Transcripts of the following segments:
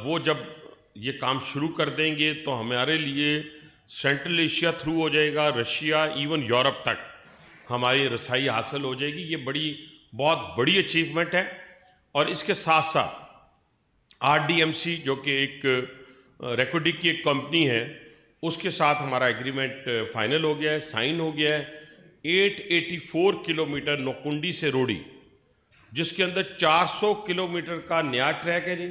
वो जब ये काम शुरू कर देंगे तो हमारे लिए सेंट्रल एशिया थ्रू हो जाएगा, रशिया, इवन यूरोप तक हमारी रसाई हासिल हो जाएगी। ये बहुत बड़ी अचीवमेंट है। और इसके साथ साथ RDMC जो कि एक रेकोडिक की एक कंपनी है, उसके साथ हमारा एग्रीमेंट फाइनल हो गया है, साइन हो गया है। 884 किलोमीटर नौकुंडी से रोडी, जिसके अंदर 400 किलोमीटर का नया ट्रैक है जी,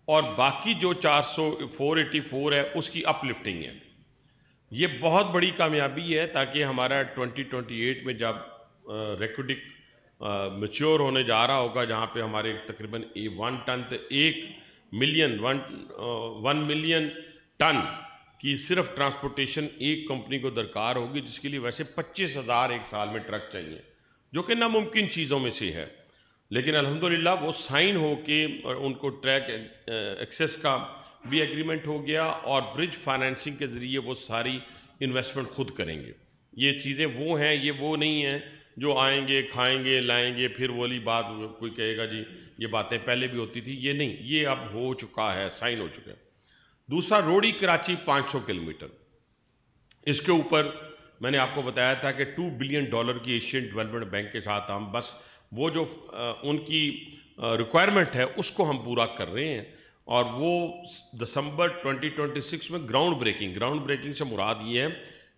और बाकी जो 484 है उसकी अपलिफ्टिंग है। ये बहुत बड़ी कामयाबी है, ताकि हमारा 2028 में जब रेकोडिक मैच्योर होने जा रहा होगा, जहाँ पे हमारे तकरीबन 1 टन तो 1 मिलियन टन की सिर्फ ट्रांसपोर्टेशन एक कंपनी को दरकार होगी, जिसके लिए वैसे 25,000 एक साल में ट्रक चाहिए, जो कि नामुमकिन चीज़ों में से है। लेकिन अल्हम्दुलिल्लाह वो साइन हो के उनको ट्रैक एक्सेस का भी एग्रीमेंट हो गया, और ब्रिज फाइनेंसिंग के ज़रिए वो सारी इन्वेस्टमेंट खुद करेंगे। ये चीज़ें वो हैं, ये वो नहीं हैं जो आएंगे, खाएंगे, लाएंगे, फिर वाली बात कोई कहेगा जी ये बातें पहले भी होती थी। ये नहीं, ये अब हो चुका है, साइन हो चुका है। दूसरा, रोडी कराची 500 किलोमीटर, इसके ऊपर मैंने आपको बताया था कि $2 बिलियन की एशियन डेवलपमेंट बैंक के साथ हम बस वो जो उनकी रिक्वायरमेंट है उसको हम पूरा कर रहे हैं, और वो दिसंबर 2026 में ग्राउंड ब्रेकिंग से मुराद ये है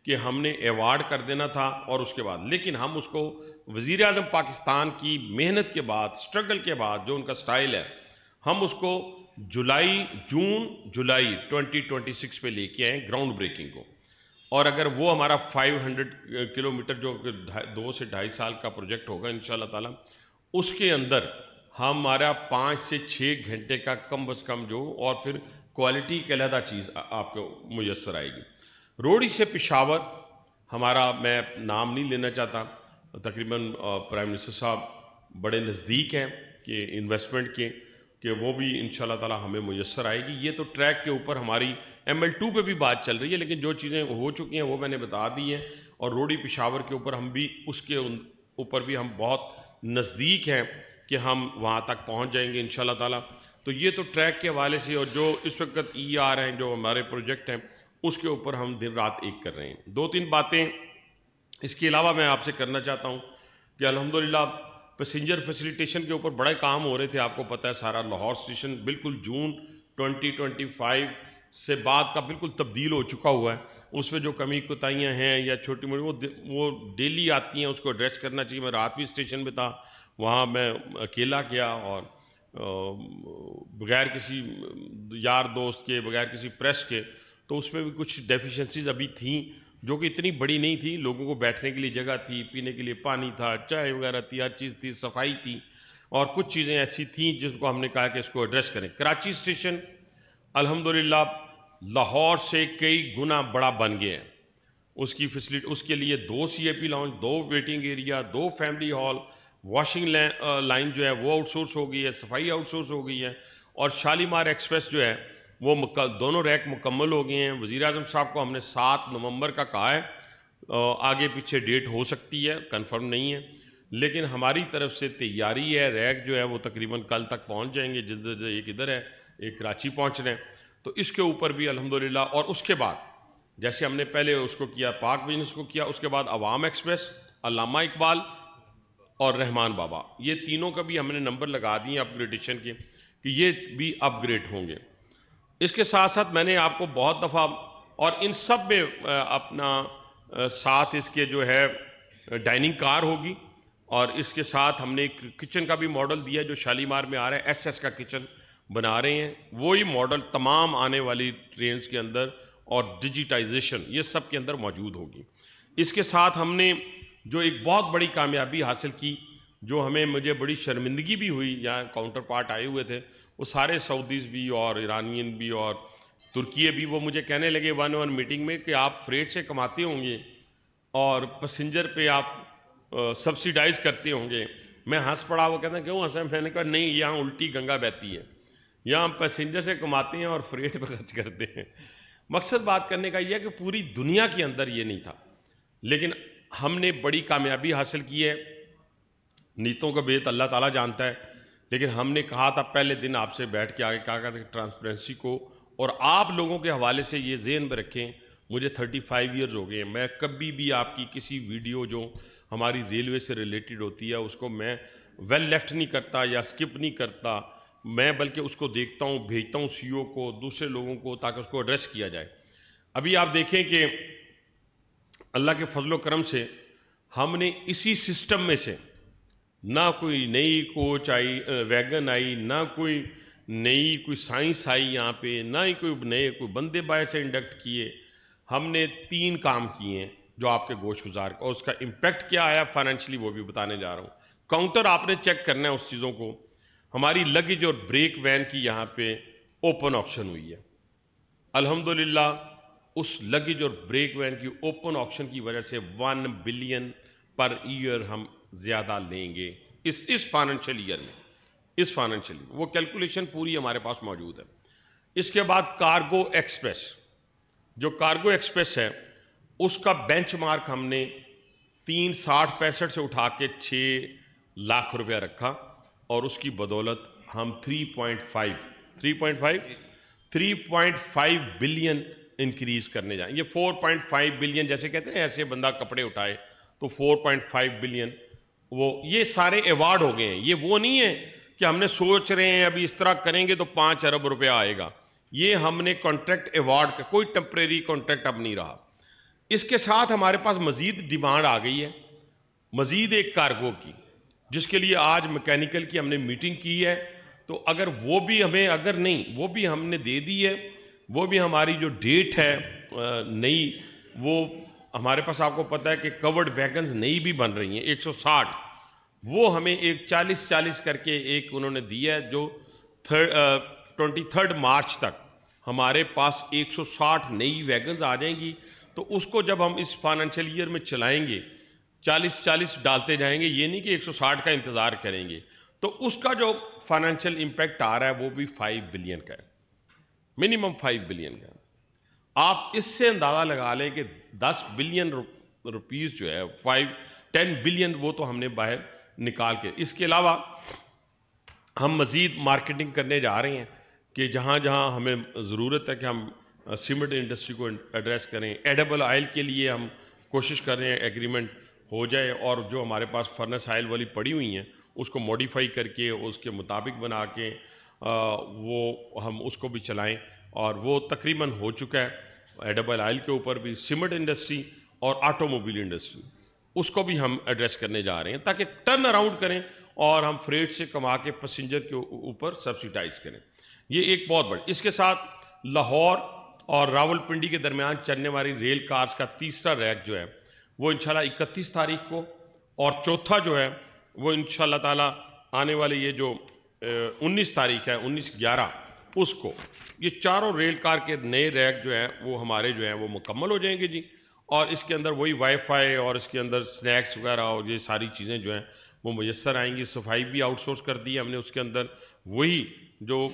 कि हमने अवार्ड कर देना था, और उसके बाद लेकिन हम उसको वज़ीर आज़म पाकिस्तान की मेहनत के बाद, स्ट्रगल के बाद, जो उनका स्टाइल है, हम उसको जून जुलाई 2026 पे लेके आए ग्राउंड ब्रेकिंग को। और अगर वो हमारा 500 किलोमीटर जो 2 से 2.5 साल का प्रोजेक्ट होगा इंशाल्लाह ताला, उसके अंदर हमारा 5 से 6 घंटे का कम से कम जो, और फिर क्वालिटी की अलहदा चीज़ आपको मुयस्सर आएगी। रोडी से पेशावर हमारा, मैं नाम नहीं लेना चाहता, तकरीबन प्राइम मिनिस्टर साहब बड़े नज़दीक हैं कि इन्वेस्टमेंट के, कि वो भी इंशाल्लाह ताला हमें मुयस्सर आएगी। ये तो ट्रैक के ऊपर हमारी ML2 पे भी बात चल रही है, लेकिन जो चीज़ें हो चुकी हैं वो मैंने बता दी हैं। और रोडी पेशावर के ऊपर हम भी, उसके ऊपर भी हम बहुत नज़दीक हैं कि हम वहाँ तक पहुँच जाएंगे इंशाल्लाह ताला। तो ये तो ट्रैक के हवाले से, और जो इस वक्त ER हैं, जो हमारे प्रोजेक्ट हैं, उसके ऊपर हम दिन रात एक कर रहे हैं। 2-3 बातें इसके अलावा मैं आपसे करना चाहता हूँ कि अल्हम्दुलिल्लाह पैसेंजर फैसिलिटेशन के ऊपर बड़े काम हो रहे थे। आपको पता है सारा लाहौर स्टेशन बिल्कुल जून 2025 से बाद का बिल्कुल तब्दील हो चुका हुआ है। उसमें जो कमी कोताहियाँ हैं या छोटी मोटी वो डेली आती हैं, उसको एड्रेस करना चाहिए। मैं रात भी स्टेशन में था, वहाँ मैं अकेला गया, और बग़ैर किसी यार दोस्त के, बग़ैर किसी प्रेस के, तो उसमें भी कुछ डेफिशिएंसीज अभी थी, जो कि इतनी बड़ी नहीं थी। लोगों को बैठने के लिए जगह थी, पीने के लिए पानी था, चाय वगैरह थी, हर चीज़ थी, सफाई थी, और कुछ चीज़ें ऐसी थीं जिसको हमने कहा कि इसको एड्रेस करें। कराची स्टेशन अल्हम्दुलिल्लाह लाहौर से कई गुना बड़ा बन गया है। उसकी फैसिलिटी, उसके लिए 2 CIP lounge, 2 waiting area, 2 family hall, washing line जो है वो आउटसोर्स हो गई है, सफाई आउटसोर्स हो गई है, और शालीमार एक्सप्रेस जो है वो दोनों रैक मुकम्मल हो गए हैं। वज़ीर आज़म साहब को हमने 7 नवंबर का कहा है, आगे पीछे डेट हो सकती है, कंफर्म नहीं है, लेकिन हमारी तरफ से तैयारी है। रैक जो है वो तकरीबन कल तक पहुंच जाएंगे, जल्द एक इधर है, एक कराची पहुंच रहे हैं, तो इसके ऊपर भी अल्हम्दुलिल्लाह। और उसके बाद जैसे हमने पहले उसको किया, पाक बिजनेस को किया, उसके बाद अवाम एक्सप्रेस, अल्लामा इकबाल और रहमान बाबा, ये तीनों का भी हमने नंबर लगा दिए अपग्रेडेशन के, कि ये भी अपग्रेड होंगे। इसके साथ साथ मैंने आपको बहुत दफ़ा, और इन सब में अपना साथ इसके जो है डाइनिंग कार होगी, और इसके साथ हमने एक किचन का भी मॉडल दिया जो शालीमार में आ रहा है, SS का किचन बना रहे हैं। वही मॉडल तमाम आने वाली ट्रेन्स के अंदर, और डिजिटाइजेशन ये सब के अंदर मौजूद होगी। इसके साथ हमने जो एक बहुत बड़ी कामयाबी हासिल की, जो हमें, मुझे बड़ी शर्मिंदगी भी हुई, यहाँ काउंटर पार्ट आए हुए थे, वो सारे सऊदीज़ भी और ईरानियन भी और तुर्की भी, वो मुझे कहने लगे वन मीटिंग में कि आप फ्रेट से कमाते होंगे और पैसेंजर पे आप सब्सिडाइज करते होंगे। मैं हंस पड़ा। वो कहते हैं क्यों हंसा? मैंने कहा नहीं, यहाँ उल्टी गंगा बहती है, यहाँ हम पैसेंजर से कमाते हैं और फ्रेट पे खर्च करते हैं। मकसद बात करने का यह है कि पूरी दुनिया के अंदर ये नहीं था, लेकिन हमने बड़ी कामयाबी हासिल की है। नीतों का भेद अल्लाह ताला जानता है, लेकिन हमने कहा था पहले दिन आपसे बैठ के आगे कहा था ट्रांसपेरेंसी को, और आप लोगों के हवाले से ये ज़हन में रखें, मुझे 35 ईयर्स हो गए हैं, मैं कभी भी आपकी किसी वीडियो जो हमारी रेलवे से रिलेटेड होती है उसको मैं वेल लेफ्ट नहीं करता या स्किप नहीं करता, मैं बल्कि उसको देखता हूँ, भेजता हूँ सीईओ को, दूसरे लोगों को, ताकि उसको एड्रेस किया जाए। अभी आप देखें कि अल्लाह के फजलो करम से हमने इसी सिस्टम में से ना कोई नई कोच आई, वैगन आई, ना कोई नई कोई साइंस आई यहाँ पे, ना ही कोई नए कोई बंदे बाहर से इंडक्ट किए। हमने 3 काम किए हैं जो आपके गोश गुजार, और उसका इम्पैक्ट क्या आया फाइनेंशियली वो भी बताने जा रहा हूँ। काउंटर आपने चेक करना है उस चीज़ों को। हमारी लगेज और ब्रेक वैन की यहाँ पे ओपन ऑक्शन हुई है। अल्हम्दुलिल्लाह उस लगेज और ब्रेक वैन की ओपन ऑक्शन की वजह से 1 बिलियन पर ईयर हम ज़्यादा लेंगे इस फाइनेंशियल ईयर में, इस फाइनेंशियल ईयर, वो कैलकुलेशन पूरी हमारे पास मौजूद है। इसके बाद कार्गो एक्सप्रेस, जो कार्गो एक्सप्रेस है उसका बेंचमार्क हमने 3.60-65 से उठा के 6 लाख रुपया रखा, और उसकी बदौलत हम 3.5 बिलियन इंक्रीज करने जाएंगे। ये 4.5 बिलियन जैसे कहते हैं ऐसे बंदा कपड़े उठाए तो 4.5 बिलियन, वो ये सारे अवार्ड हो गए हैं। ये वो नहीं है कि हमने सोच रहे हैं अभी इस तरह करेंगे तो 5 अरब रुपया आएगा। ये हमने कॉन्ट्रैक्ट अवार्ड का, कोई टेम्परेरी कॉन्ट्रैक्ट अब नहीं रहा। इसके साथ हमारे पास मजीद डिमांड आ गई है, मजीद एक कार्गो की, जिसके लिए आज मैकेनिकल की हमने मीटिंग की है। तो अगर वो भी हमें, अगर नहीं वो भी हमने दे दी है, वो भी हमारी जो डेट है नई, वो हमारे पास आपको पता है कि कवर्ड वैगन्स नई भी बन रही हैं 160, वो हमें एक 40-40 करके एक उन्होंने दिया है, जो 23 मार्च तक हमारे पास 160 नई वैगन्स आ जाएंगी। तो उसको जब हम इस फाइनेंशियल ईयर में चलाएंगे 40-40 डालते जाएंगे, ये नहीं कि 160 का इंतज़ार करेंगे। तो उसका जो फाइनेंशियल इम्पैक्ट आ रहा है वो भी 5 बिलियन का है, मिनिमम 5 बिलियन का। आप इससे अंदाज़ा लगा लें कि 10 बिलियन रुपीज़ जो है 5-10 बिलियन वो तो हमने बाहर निकाल के, इसके अलावा हम मज़ीद मार्केटिंग करने जा रहे हैं कि जहाँ जहाँ हमें ज़रूरत है कि हम सीमेंट इंडस्ट्री को एड्रेस करें। एडिबल ऑयल के लिए हम कोशिश कर रहे हैं एग्रीमेंट हो जाए, और जो हमारे पास फर्नेस ऑयल वाली पड़ी हुई हैं उसको मॉडिफाई करके उसके मुताबिक बना के वो हम उसको भी चलाएं, और वो तकरीबन हो चुका है। एडिबल ऑयल के ऊपर भी सीमेंट इंडस्ट्री और ऑटोमोबाइल इंडस्ट्री, उसको भी हम एड्रेस करने जा रहे हैं ताकि टर्न अराउंड करें और हम फ्रेट से कमा के पैसेंजर के ऊपर सब्सिडाइज करें। ये एक बहुत बड़ी। इसके साथ लाहौर और रावलपिंडी के दरमियान चलने वाली रेल कार्स का तीसरा रैक जो है वो इंशाल्लाह 31 तारीख को, और चौथा जो है वो इंशाल्लाह ताला आने वाले ये जो 19 तारीख है 19/11 उसको, ये चारों रेल कार के नए रैक जो हैं वो हमारे जो हैं वो मुकम्मल हो जाएंगे जी। और इसके अंदर वही वाईफाई और इसके अंदर स्नैक्स वगैरह और ये सारी चीज़ें जो हैं वो मुयस्सर आएंगी। सफाई भी आउटसोर्स कर दी है हमने, उसके अंदर वही जो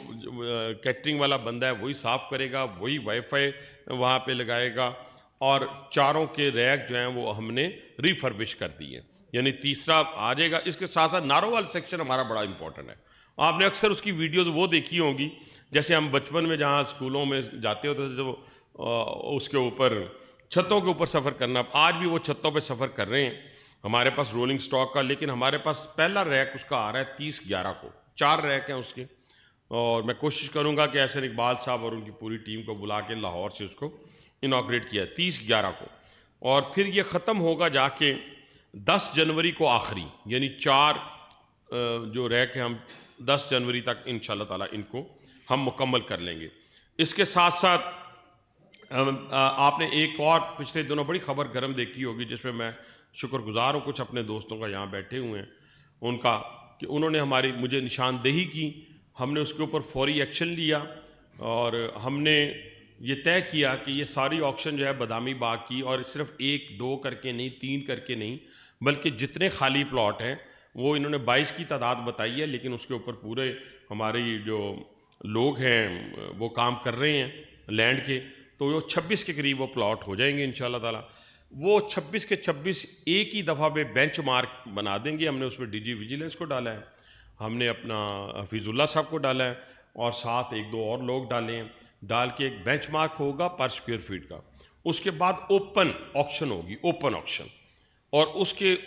कैटरिंग वाला बंदा है वही साफ़ करेगा, वही वाईफाई वहाँ पे लगाएगा, और चारों के रैक जो हैं वो हमने रिफर्बिश कर दिए, यानी तीसरा आ जाएगा। इसके साथ साथ नारोवाल सेक्शन हमारा बड़ा इंपॉर्टेंट है। आपने अक्सर उसकी वीडियोज़ वो देखी होंगी, जैसे हम बचपन में जहाँ स्कूलों में जाते होते थे जो उसके ऊपर छतों के ऊपर सफ़र करना, आज भी वो छतों पे सफ़र कर रहे हैं हमारे पास रोलिंग स्टॉक का। लेकिन हमारे पास पहला रैक उसका आ रहा है 30/11 को, 4 रैक हैं उसके, और मैं कोशिश करूंगा कि एहसन इकबाल साहब और उनकी पूरी टीम को बुला के लाहौर से उसको इनॉग्रेट किया 30/11 को, और फिर ये ख़त्म होगा जाके 10 जनवरी को आखिरी, यानी 4 जो रैक हैं हम 10 जनवरी तक इंशाल्लाह ताला इनको हम मुकम्मल कर लेंगे। इसके साथ साथ आपने एक और पिछले दिनों बड़ी खबर गर्म देखी होगी, जिसमें मैं शुक्रगुजार हूँ कुछ अपने दोस्तों का यहाँ बैठे हुए हैं उनका, कि उन्होंने हमारी मुझे निशानदेही की, हमने उसके ऊपर फौरी एक्शन लिया, और हमने ये तय किया कि ये सारी ऑक्शन जो है बादामी बाग की, और सिर्फ 1-2 करके नहीं, 3 करके नहीं, बल्कि जितने खाली प्लॉट हैं वो इन्होंने 22 की तादाद बताई है, लेकिन उसके ऊपर पूरे हमारे जो लोग हैं वो काम कर रहे हैं लैंड के, तो वो 26 के करीब वो प्लॉट हो जाएंगे इंशाल्लाह ताला। वो 26 के 26 एक ही दफ़ा पे बेंचमार्क बना देंगे। हमने उसमें डीजी विजिलेंस को डाला है, हमने अपना हफीज़ुल्लाह साहब को डाला है और साथ एक दो और लोग डाले हैं। डाल के एक बेंचमार्क होगा पर स्क्वायर फीट का। उसके बाद ओपन ऑक्शन होगी, ओपन ऑक्शन, और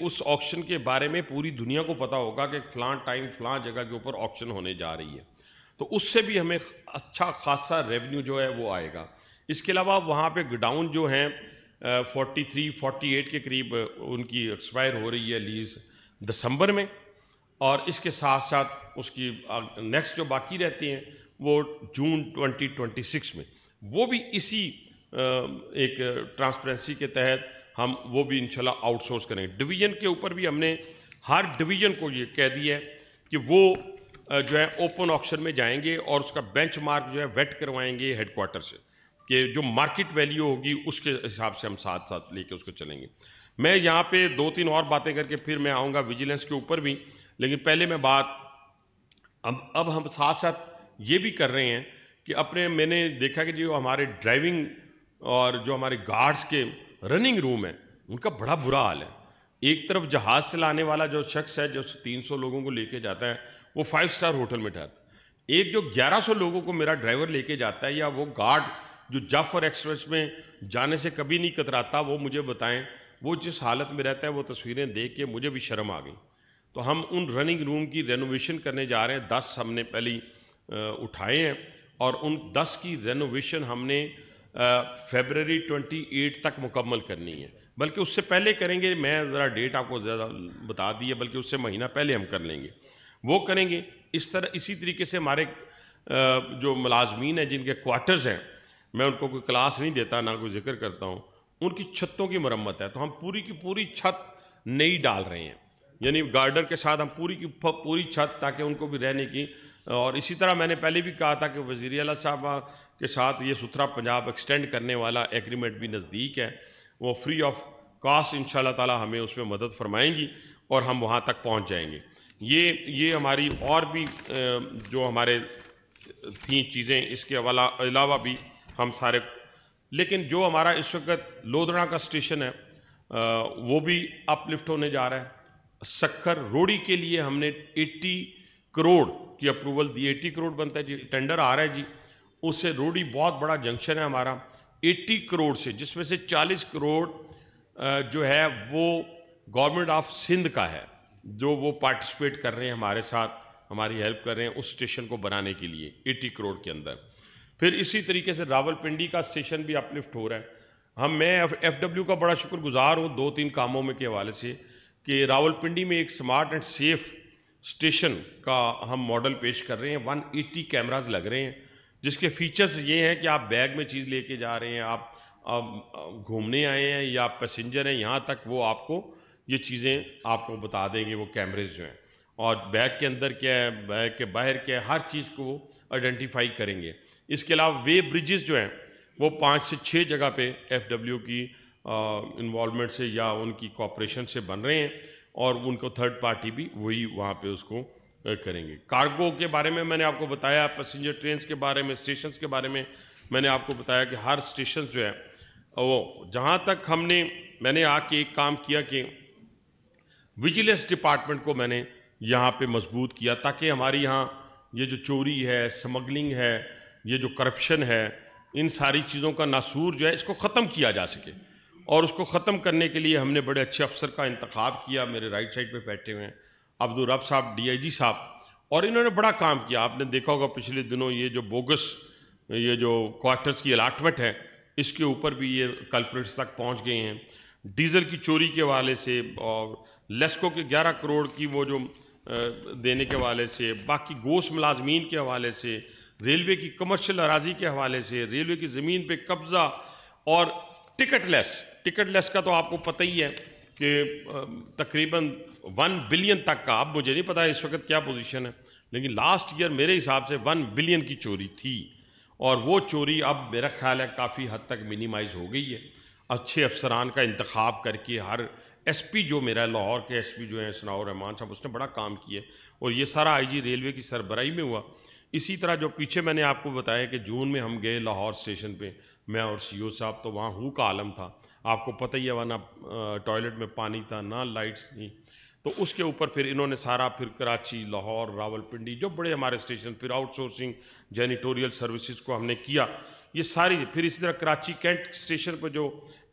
उस ऑक्शन के बारे में पूरी दुनिया को पता होगा कि फ़लाँ टाइम फ़लाँ जगह के ऊपर ऑक्शन होने जा रही है। तो उससे भी हमें अच्छा खासा रेवेन्यू जो है वो आएगा। इसके अलावा वहाँ पे गोडाउन जो हैं 43-48 के करीब उनकी एक्सपायर हो रही है लीज़ दिसंबर में, और इसके साथ साथ उसकी नेक्स्ट जो बाकी रहते हैं वो जून 2026 में, वो भी इसी एक ट्रांसपेरेंसी के तहत हम वो भी इंशाल्लाह आउटसोर्स करेंगे। डिवीज़न के ऊपर भी हमने हर डिवीज़न को ये कह दिया है कि वो जो है ओपन ऑक्शन में जाएंगे और उसका बेंचमार्क जो है वेट करवाएंगे हेडक्वार्टर से कि जो मार्केट वैल्यू होगी उसके हिसाब से हम साथ साथ लेके उसको चलेंगे। मैं यहाँ पे 2-3 और बातें करके फिर मैं आऊँगा विजिलेंस के ऊपर भी, लेकिन पहले मैं बात अब हम साथ साथ ये भी कर रहे हैं कि मैंने देखा कि जो हमारे ड्राइविंग और जो हमारे गार्ड्स के रनिंग रूम है उनका बड़ा बुरा हाल है। एक तरफ जहाज़ चलाने वाला जो शख्स है जो 300 लोगों को लेके जाता है वो 5 स्टार होटल में ठहरता है। एक जो 1100 लोगों को मेरा ड्राइवर लेके जाता है, या वो गार्ड जो जाफर एक्सप्रेस में जाने से कभी नहीं कतराता, वो मुझे बताएं वो जिस हालत में रहता है। वो तस्वीरें देख के मुझे भी शर्म आ गई। तो हम उन रनिंग रूम की रेनोवेशन करने जा रहे हैं। 10 हमने पहले उठाए हैं और उन 10 की रेनोवेशन हमने फरवरी 28 तक मुकम्मल करनी है, बल्कि उससे पहले करेंगे। मैं ज़रा डेट आपको ज़्यादा बता दी है, बल्कि उससे महीना पहले हम कर लेंगे, वो करेंगे। इसी तरीके से हमारे जो मुलाजमीन हैं जिनके क्वार्टर्स हैं, मैं उनको कोई क्लास नहीं देता ना कोई जिक्र करता हूँ, उनकी छतों की मरम्मत है। तो हम पूरी की पूरी छत नई डाल रहे हैं, यानी गार्डर के साथ हम पूरी की पूरी छत, ताकि उनको भी रहने की। और इसी तरह मैंने पहले भी कहा था कि वज़ीर आला साहब के साथ ये सुथरा पंजाब एक्सटेंड करने वाला एग्रीमेंट भी नज़दीक है। वो फ्री ऑफ कास्ट इंशाल्लाह ताला हमें उसमें मदद फरमाएंगी और हम वहाँ तक पहुँच जाएंगे। ये हमारी और भी जो हमारे थी चीज़ें, इसके अलावा भी हम सारे, लेकिन जो हमारा इस वक्त लोधड़ा का स्टेशन है वो भी अपलिफ्ट होने जा रहा है। सक्खर रोड़ी के लिए हमने 80 करोड़ की अप्रूवल दी। 80 करोड़ बनता है जी, टेंडर आ रहा है जी। उससे रोड़ी बहुत बड़ा जंक्शन है हमारा, 80 करोड़ से, जिसमें से 40 करोड़ जो है वो गवर्नमेंट ऑफ सिंध का है, जो वो पार्टिसिपेट कर रहे हैं हमारे साथ, हमारी हेल्प कर रहे हैं उस स्टेशन को बनाने के लिए 80 करोड़ के अंदर। फिर इसी तरीके से रावलपिंडी का स्टेशन भी अपलिफ्ट हो रहा है। मैं FW का बड़ा शुक्रगुजार हूँ 2-3 कामों में के हवाले से, कि रावलपिंडी में एक स्मार्ट एंड सेफ स्टेशन का हम मॉडल पेश कर रहे हैं। 180 कैमराज लग रहे हैं, जिसके फीचर्स ये हैं कि आप बैग में चीज़ लेके जा रहे हैं, आप घूमने आए हैं या पैसेंजर हैं, यहाँ तक वो आपको ये चीज़ें आपको बता देंगे वो कैमरेज जो हैं। और बैग के अंदर क्या है, बैग के बाहर क्या है, हर चीज़ को आइडेंटिफाई करेंगे। इसके अलावा वे ब्रिजेस जो हैं वो 5 से 6 जगह पे FW की इन्वॉल्वमेंट से या उनकी कॉपरेशन से बन रहे हैं, और उनको थर्ड पार्टी भी वही वहाँ पे उसको करेंगे। कार्गो के बारे में मैंने आपको बताया, पैसेंजर ट्रेन्स के बारे में, स्टेशंस के बारे में मैंने आपको बताया कि हर स्टेशन जो है वो, जहाँ तक मैंने आके एक काम किया कि विजिलेंस डिपार्टमेंट को मैंने यहाँ पे मजबूत किया, ताकि हमारी यहाँ ये जो चोरी है, स्मगलिंग है, ये जो करप्शन है, इन सारी चीज़ों का नासूर जो है इसको ख़त्म किया जा सके। और उसको ख़त्म करने के लिए हमने बड़े अच्छे अफसर का इंतखाब किया। मेरे राइट साइड पे बैठे हुए हैं अब्दुल रब साहब, DIG साहब, और इन्होंने बड़ा काम किया। आपने देखा होगा पिछले दिनों ये जो बोगस ये जो क्वार्टर्स की अलाटमेंट है, इसके ऊपर भी ये कल्प्रिट्स तक पहुँच गए हैं। डीजल की चोरी के हवाले से और लेस्को के 11 करोड़ की वो जो देने के हवाले से, बाकी गोश्त मुलाजमीन के हवाले से, रेलवे की कमर्शियल अराजी के हवाले से, रेलवे की ज़मीन पे कब्ज़ा, और टिकटलेस का तो आपको पता ही है कि तकरीबन 1 बिलियन तक का, अब मुझे नहीं पता इस वक्त क्या पोजीशन है, लेकिन लास्ट ईयर मेरे हिसाब से 1 बिलियन की चोरी थी। और वो चोरी अब मेरा ख्याल है काफ़ी हद तक मिनिमाइज़ हो गई है। अच्छे अफसरान का इंतखाब करके, हर SP जो मेरा लाहौर के SP जो है सनाउर रहमान साहब, उसने बड़ा काम किया, और ये सारा IG रेलवे की सरबराही में हुआ। इसी तरह जो पीछे मैंने आपको बताया कि जून में हम गए लाहौर स्टेशन पे, मैं और CO साहब, तो वहाँ हू का आलम था, आपको पता ही है, वहाँ ना टॉयलेट में पानी था, ना लाइट्स थी। तो उसके ऊपर फिर इन्होंने सारा फिर कराची, लाहौर, रावलपिंडी जो बड़े हमारे स्टेशन, फिर आउटसोर्सिंग जेनिटोरियल सर्विसेज को हमने किया, ये सारी। फिर इसी तरह कराची कैंट स्टेशन पर जो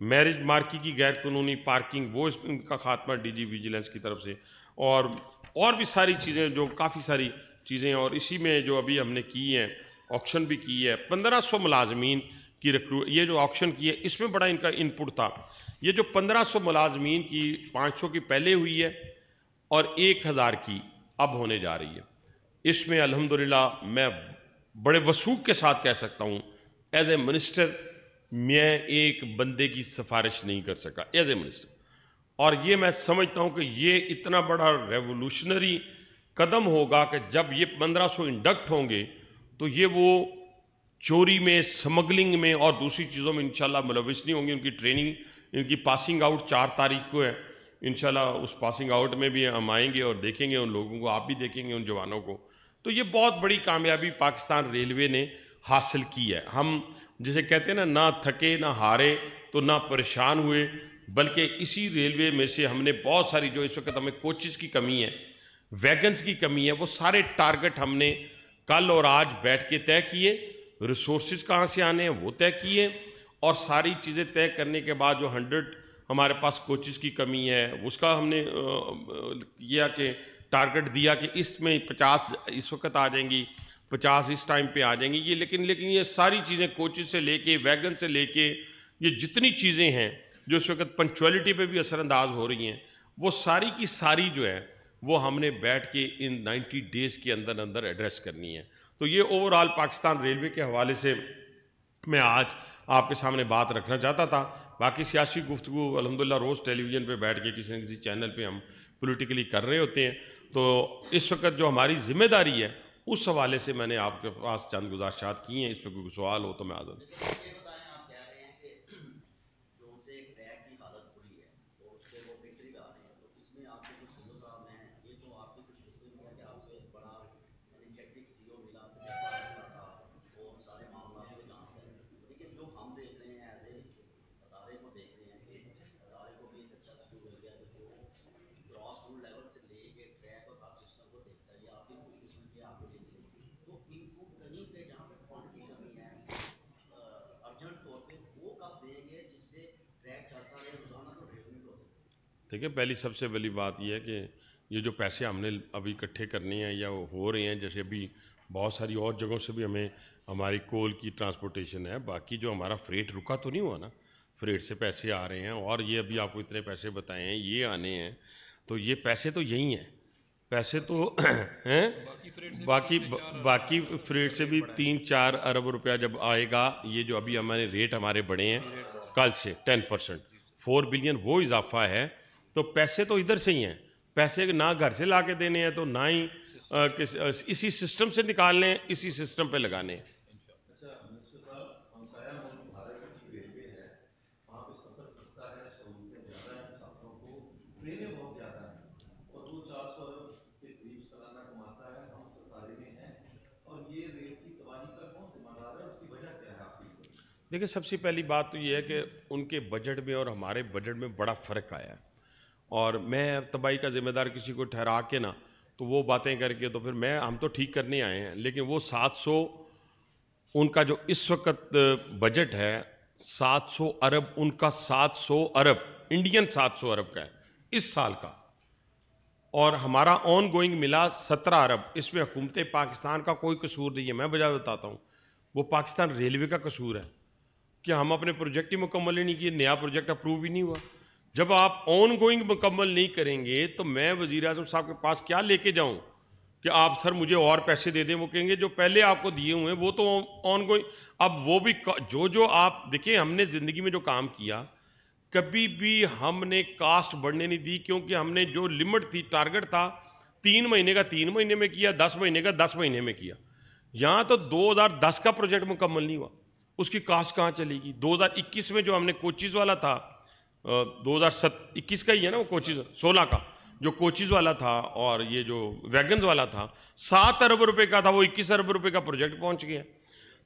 मैरिज मार्की की गैर कानूनी पार्किंग, वो इनका खात्मा डीजी विजिलेंस की तरफ से, और भी सारी चीज़ें, जो काफ़ी सारी चीज़ें। और इसी में जो अभी हमने की हैं, ऑक्शन भी की है, 1500 मुलाजमीन की रिक्रूट, ये जो ऑक्शन की है इसमें बड़ा इनका इनपुट था। ये जो 1500 मुलाजमीन की 500 की पहले हुई है और 1000 की अब होने जा रही है, इसमें अल्हम्दुलिल्लाह मैं बड़े वसूख के साथ कह सकता हूँ, एज ए मिनिस्टर मैं एक बंदे की सिफारिश नहीं कर सका एज ए मिनिस्टर। और ये मैं समझता हूँ कि ये इतना बड़ा रेवोल्यूशनरी कदम होगा कि जब ये 1500 इंडक्ट होंगे तो ये वो चोरी में, स्मगलिंग में और दूसरी चीज़ों में इंशाल्लाह मुलविस नहीं होंगे। उनकी ट्रेनिंग, इनकी पासिंग आउट 4 तारीख को है। इंशाल्लाह उस पासिंग आउट में भी हम आएंगे और देखेंगे उन लोगों को, आप भी देखेंगे उन जवानों को। तो ये बहुत बड़ी कामयाबी पाकिस्तान रेलवे ने हासिल की है। हम जिसे कहते हैं ना थके ना हारे तो ना परेशान हुए, बल्कि इसी रेलवे में से हमने बहुत सारी, जो इस वक्त हमें कोचेस की कमी है, वैगन्स की कमी है, वो सारे टारगेट हमने कल और आज बैठ के तय किए। रिसोर्सेज कहाँ से आने हैं वो तय किए, और सारी चीज़ें तय करने के बाद जो 100 हमारे पास कोचेस की कमी है उसका हमने किया कि टारगेट दिया कि इसमें 50 इस वक्त आ जाएंगी, 50 इस टाइम पे आ जाएंगी। ये लेकिन ये सारी चीज़ें कोचेस से लेके, वैगन से लेके, ये जितनी चीज़ें हैं जो इस वक्त पंक्चुअलिटी पे भी असरअंदाज हो रही हैं, वो सारी की सारी जो है वो हमने बैठ के इन 90 डेज़ के अंदर अंदर एड्रेस करनी है। तो ये ओवरऑल पाकिस्तान रेलवे के हवाले से मैं आज आपके सामने बात रखना चाहता था। बाकी सियासी गुफ्तगू अल्हम्दुलिल्लाह रोज़ टेलीविज़न पे बैठ के किसी न किसी चैनल पे हम पॉलिटिकली कर रहे होते हैं। तो इस वक्त जो हमारी जिम्मेदारी है उस हवाले से मैंने आपके पास चंद गुज़ारिशात की हैं। इस पर कोई सवाल हो तो मैं आज़ाद। देखिए, पहली सबसे बड़ी बात यह है कि ये जो पैसे हमने अभी इकट्ठे करने हैं या हो रहे हैं, जैसे अभी बहुत सारी और जगहों से भी हमें हमारी कोल की ट्रांसपोर्टेशन है, बाकी जो हमारा फ्रेट रुका तो नहीं हुआ ना, फ्रेट से पैसे आ रहे हैं, और ये अभी आपको इतने पैसे बताए हैं ये आने हैं, तो ये पैसे तो यही हैं, पैसे तो हैं। बाकी फ्रेट से भी 3-4 अरब रुपया जब आएगा, ये जो अभी हमारे रेट हमारे बढ़े हैं कल से 10%, 4 बिलियन वो इजाफा है। तो पैसे तो इधर से ही हैं, पैसे ना घर से ला के देने हैं तो ना ही इसी सिस्टम से निकालने हैं, इसी सिस्टम पे लगाने हैं। देखिए, सबसे पहली बात तो ये है कि उनके बजट में और हमारे बजट में बड़ा फ़र्क आया है, और मैं तबाही का ज़िम्मेदार किसी को ठहरा के ना तो वो बातें करके तो फिर हम तो ठीक करने आए हैं, लेकिन वो 700 उनका जो इस वक्त बजट है 700 अरब, उनका 700 अरब इंडियन 700 अरब का है इस साल का, और हमारा ऑन गोइंग मिला 17 अरब। इसमें हुकूमत पाकिस्तान का कोई कसूर नहीं है, मैं बजा बताता हूँ, वो पाकिस्तान रेलवे का कसूर है कि हम अपने प्रोजेक्ट ही मुकम्मल ही नहीं किए, नया प्रोजेक्ट अप्रूव ही नहीं हुआ। जब आप ऑन गोइंग मुकम्मल नहीं करेंगे तो मैं वज़ीर आज़म साहब के पास क्या लेके जाऊं कि आप सर मुझे और पैसे दे दें? वो कहेंगे जो पहले आपको दिए हुए हैं वो तो ऑन गोइंग। अब वो भी जो आप देखिए, हमने ज़िंदगी में जो काम किया, कभी भी हमने कास्ट बढ़ने नहीं दी, क्योंकि हमने जो लिमिट थी, टारगेट था 3 महीने का 3 महीने में किया, 10 महीने का 10 महीने में किया। यहाँ तो 2010 का प्रोजेक्ट मुकम्मल नहीं हुआ, उसकी कास्ट कहाँ चलेगी? 2021 में जो हमने कोचिज़ वाला था, 2021 का ही है ना वो कोचिज़, 16 का जो कोचिज़ वाला था और ये जो वैगन्स वाला था 7 अरब रुपए का था, वो 21 अरब रुपए का प्रोजेक्ट पहुंच गया।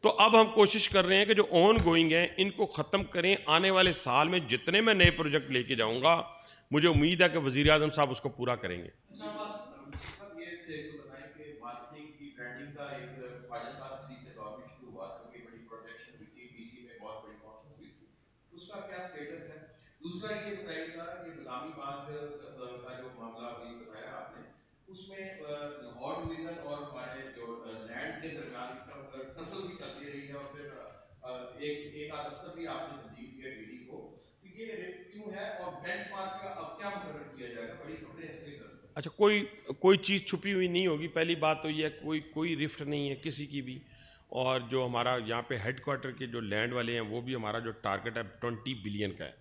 तो अब हम कोशिश कर रहे हैं कि जो ऑन गोइंग है इनको ख़त्म करें। आने वाले साल में जितने मैं नए प्रोजेक्ट लेके जाऊंगा मुझे उम्मीद है कि वज़ीर आज़म साहब उसको पूरा करेंगे। उसका क्या स्टेटस है? दूसरा ये बताइएगा कि गुलामी बाग का जो मामला अभी बताया आपने, उसमें लाहौर डिवीजन और हमारे जो लैंड के दरमियान टसल भी चलती रही है, और फिर एक आध अफसर भी आपने तब्दील किया डीडी को, तो ये क्यों है और बेंचमार्क का अब क्या मुकर्रर किया जाएगा? बड़ी खबरें इसलिए करते हैं। अच्छा, कोई चीज़ छुपी हुई नहीं होगी। पहली बात तो ये है, कोई रिफ्ट नहीं है किसी की भी। और जो हमारा यहाँ पे हेडक्वार्टर के जो लैंड वाले हैं, वो भी हमारा जो टारगेट है 20 बिलियन का है,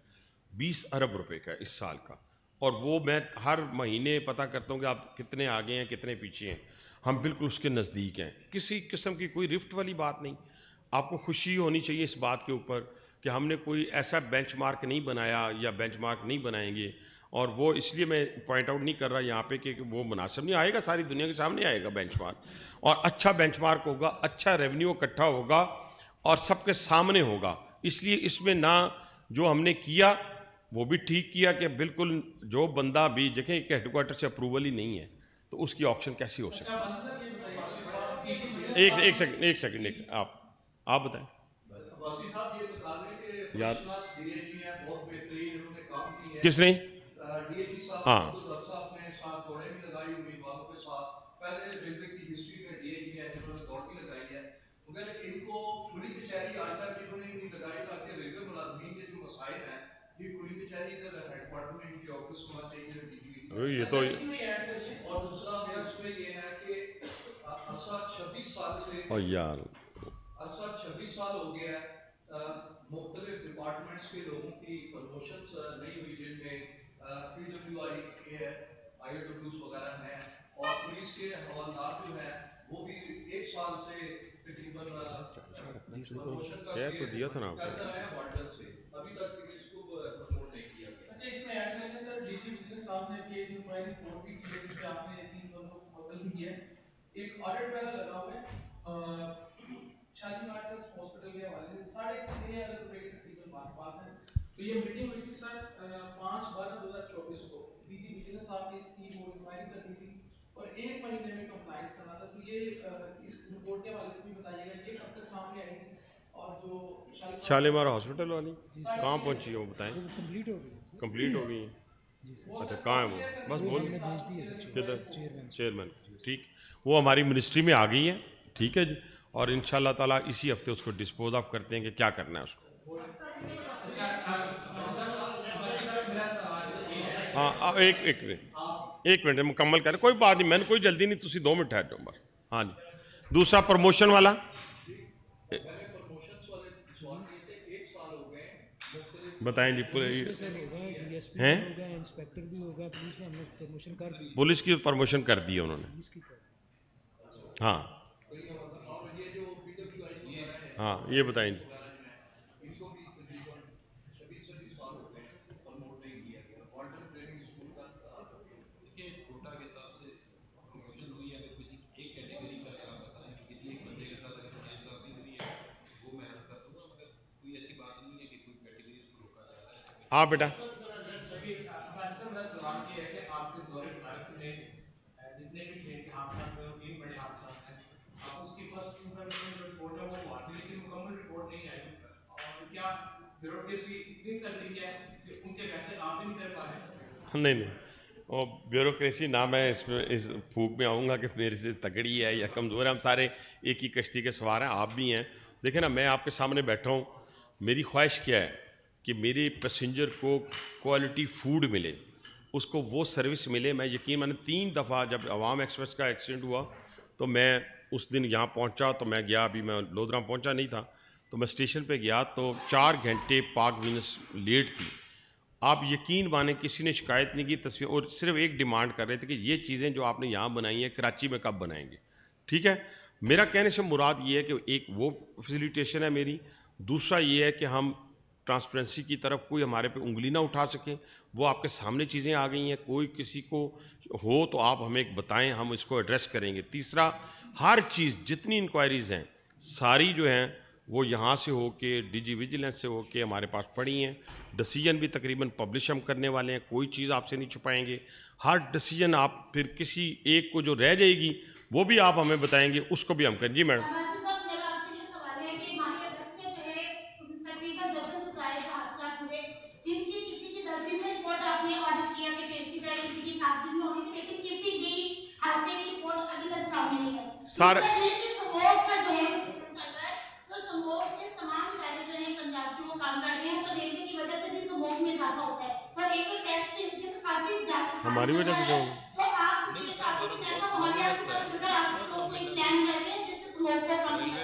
20 अरब रुपए का इस साल का। और वो मैं हर महीने पता करता हूँ कि आप कितने आगे हैं कितने पीछे हैं। हम बिल्कुल उसके नज़दीक हैं, किसी किस्म की कोई रिफ्ट वाली बात नहीं। आपको खुशी होनी चाहिए इस बात के ऊपर कि हमने कोई ऐसा बेंचमार्क नहीं बनाया या बेंचमार्क नहीं बनाएंगे। और वो इसलिए मैं पॉइंट आउट नहीं कर रहा यहाँ पे कि वो मुनासिब नहीं आएगा, सारी दुनिया के सामने आएगा बेंचमार्क, और अच्छा बेंचमार्क होगा, अच्छा रेवेन्यू इकट्ठा होगा और सबके सामने होगा। इसलिए इसमें ना जो हमने किया वो भी ठीक किया कि बिल्कुल जो बंदा भी देखें कि हेडक्वार्टर से अप्रूवल ही नहीं है तो उसकी ऑप्शन कैसी हो सकती है। एक सेकंड आप बताएं वासी साहब, ये बता दें कि यार। फर्स्ट क्लास डीआईजी हैं, बहुत बेहतरीन इन्होंने काम की है। किसने? डीआईजी साहब हाँ, अब्दुल रब साहब ने साथ दौड़े भी लगाई उम्मीदवारों के साथ, पहले रेलवे की हिस्ट्री में डीआईजी है जिन्होंने दौड़ भी लगाई है, मगर इनको खुली कचहरी आज तक इन्होंने नहीं लगाई, ताकि रेलवे मुलाजमीन के जो मसाइल हैं, ये खुली कचहरी इधर हेडक्वार्टर में इनकी ऑफिस होना चाहिए डीजीपी। ये तो और दूसरा मेरा उसमें ये है कि अरसा 26 साल से और यार 26 साल हो गया है, मुख्तलिफ डिपार्टमेंट्स के लोगों की प्रमोशंस नहीं हुई, जिनमें PWI के IOWs वगैरह हैं, और पुलिस के हवलदार जो हैं वो भी 1 साल से तकरीबन प्रमोशन का कैसे दिया था ना कर आपको। रहे हैं वार्डन से, अभी तक इसको प्रमोट नहीं किया गया। अच्छा, इसमें ऐड करके सर डीजी विजिलेंस साहब ने भी एक इंक्वायरी रिपोर्ट भी की है, जिसपे आपने 3 बंदों को मुअत्तल भी किया है। एक ऑडिट पैनल लगा हुआ है शालीमार ट्रस्ट हॉस्पिटल के हवाले से 6.5 अरब रुपए की तकरीबन बात है। तो ये मीटिंग हुई थी सर 5/12/2024 को, डीजी विजिलेंस साहब ने इसकी वो इंक्वायरी करनी थी और 1 महीने में कंप्लाइंस करना था। तो ये इस रिपोर्ट के हवाले से भी बताइएगा ये कब तक सामने आएगी, और जो शालीमार हॉस्पिटल वाली कहाँ पहुँची है वो बताएं। कंप्लीट हो गई है। अच्छा, कहाँ है वो? बस बोल। किधर? चेयरमैन। ठीक, वो हमारी मिनिस्ट्री में आ गई है। ठीक है जी, और इंशाल्लाह ताला इसी हफ्ते उसको डिस्पोज ऑफ करते हैं कि क्या करना है उसको। हाँ, एक मिनट मुकम्मल करें, कोई बात नहीं, मैंने कोई जल्दी नहीं, तुम 2 मिनट ठहर जाओ बस। हाँ जी, दूसरा प्रमोशन वाला बताएं जी। हैं पुलिस की प्रमोशन कर दी है उन्होंने। हाँ हाँ, ये बताएं जी। हाँ बेटा, नहीं नहीं, और ब्यूरोक्रेसी ना मैं इसमें इस फूक में आऊँगा कि मेरे से तगड़ी है या कमज़ोर है। हम सारे एक ही कश्ती के सवार हैं, आप भी हैं। देखिए ना, मैं आपके सामने बैठा हूँ, मेरी ख्वाहिश क्या है कि मेरे पैसेंजर को क्वालिटी फूड मिले, उसको वो सर्विस मिले। मैं यकीन मैंने 3 दफ़ा जब अवाम एक्सप्रेस का एक्सीडेंट हुआ तो मैं उस दिन यहाँ पहुँचा, तो मैं गया, अभी मैं लोधरा पहुँचा नहीं था, तो मैं स्टेशन पे गया तो 4 घंटे पाक वीनस लेट थी। आप यकीन माने किसी ने शिकायत नहीं की, तस्वीर, और सिर्फ एक डिमांड कर रहे थे कि ये चीज़ें जो आपने यहाँ बनाई हैं कराची में कब बनाएंगे। ठीक है, मेरा कहने से मुराद ये है कि एक वो फैसिलिटेशन है मेरी, दूसरा ये है कि हम ट्रांसपेरेंसी की तरफ कोई हमारे पे उंगली ना उठा सकें। वो आपके सामने चीज़ें आ गई हैं, कोई किसी को हो तो आप हमें एक बताएं, हम इसको एड्रेस करेंगे। तीसरा, हर चीज़ जितनी इंक्वायरीज़ हैं सारी जो हैं वो यहाँ से होके डीजी विजिलेंस से होके हमारे पास पड़ी हैं। डिसीजन भी तकरीबन पब्लिश हम करने वाले हैं, कोई चीज़ आपसे नहीं छुपाएंगे। हर डिसीजन आप फिर किसी एक को जो रह जाएगी वो भी आप हमें बताएंगे, उसको भी हम करें। जी मैडम। जिनकी किसी की 10 दिन में रिपोर्ट आपने ऑर्डर किया कि पेश की जाए, किसी की 7 दिन में होनी थी, लेकिन किसी भी हादसे की रिपोर्ट अभी तक सामने नहीं आई। सारे समूह का जो है चल रहा है, तो समूह के तमाम इदारे जो है पंजाब के वो काम कर रहे हैं, तो रेलवे की वजह से भी समूह में इजाफा होता है, तो रेलवे टैक्स की तो काफी हमारी वजह से क्यों? तो आप मुझे काफी पैसा हमारे साथ मिलकर आप लोग कोई प्लान कर रहे हैं जिससे समूह को कम किया।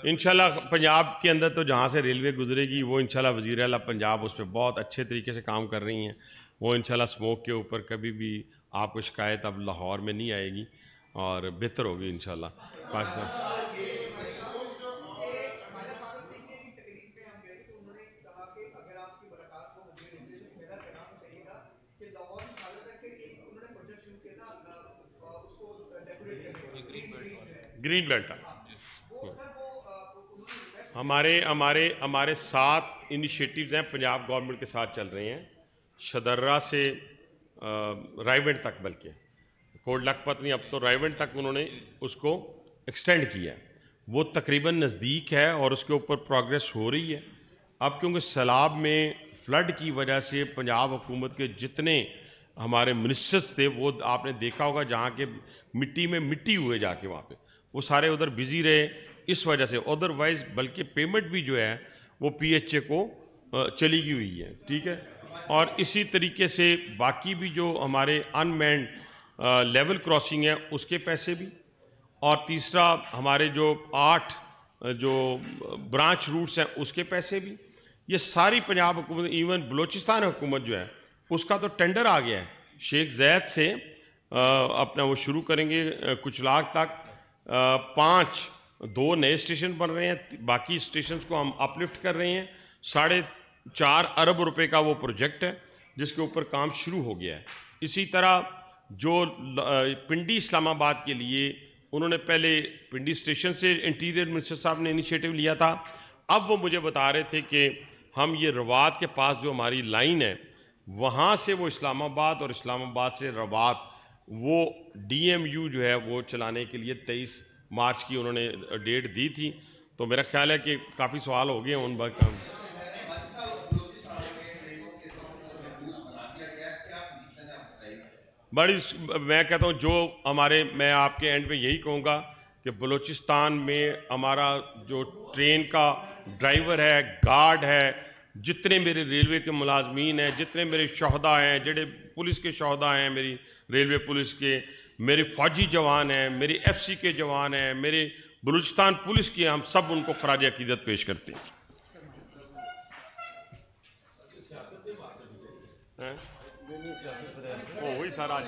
इंशाल्लाह पंजाब के अंदर तो जहाँ से रेलवे गुजरेगी वो इंशाल्लाह वज़ीर आला पंजाब उस पर बहुत अच्छे तरीके से काम कर रही हैं। वो इंशाल्लाह स्मोक के ऊपर कभी भी आपको शिकायत अब लाहौर में नहीं आएगी और बेहतर होगी इंशाल्लाह पाकिस्तान। ग्रीन बेल्ट हमारे 7 इनिशिएटिव्स हैं पंजाब गवर्नमेंट के साथ चल रहे हैं, शदर्रा से रायवेंड तक, बल्कि कोट लखपत नहीं, अब तो रायवेंड तक उन्होंने उसको एक्सटेंड किया है। वो तकरीबन नज़दीक है और उसके ऊपर प्रोग्रेस हो रही है। अब क्योंकि सैलाब में फ्लड की वजह से पंजाब हुकूमत के जितने हमारे मिनिस्टर्स थे वो आपने देखा होगा, जहाँ के मिट्टी में मिट्टी हुए जाके वहाँ पे वो सारे उधर बिजी रहे इस वजह से। अदरवाइज बल्कि पेमेंट भी जो है वो PHA को चली गई हुई है, ठीक है। और इसी तरीके से बाकी भी जो हमारे अनमैन्ड लेवल क्रॉसिंग है उसके पैसे भी, और तीसरा हमारे जो 8 जो ब्रांच रूट्स हैं उसके पैसे भी, ये सारी पंजाब हुकूमत, इवन बलूचिस्तान हुकूमत जो है उसका तो टेंडर आ गया है। शेख ज़ैद से अपना वो शुरू करेंगे कुछ लाख तक, 2 नए स्टेशन बन रहे हैं, बाकी स्टेशन को हम अपलिफ्ट कर रहे हैं। 4.5 अरब रुपए का वो प्रोजेक्ट है जिसके ऊपर काम शुरू हो गया है। इसी तरह जो पिंडी इस्लामाबाद के लिए उन्होंने पहले पिंडी स्टेशन से इंटीरियर मिनिस्टर साहब ने इनिशिएटिव लिया था, अब वो मुझे बता रहे थे कि हम ये रवात के पास जो हमारी लाइन है वहाँ से वो इस्लामाबाद और इस्लामाबाद से रवात वो DMU जो है वो चलाने के लिए 23 मार्च की उन्होंने डेट दी थी। तो मेरा ख्याल है कि काफ़ी सवाल हो गए हैं उन बात का। बड़ी मैं कहता हूँ जो हमारे, मैं आपके एंड पे यही कहूँगा कि बलूचिस्तान में हमारा जो ट्रेन का ड्राइवर है, गार्ड है, जितने मेरे रेलवे के मुलाजमीन हैं, जितने मेरे शहदा हैं, जेडे पुलिस के शहदा हैं, मेरी रेलवे पुलिस के, मेरे फौजी जवान हैं, मेरे FC के जवान हैं, मेरे बलूचिस्तान पुलिस के, हम सब उनको खराज अकीदत पेश करते हैं। वही सर आज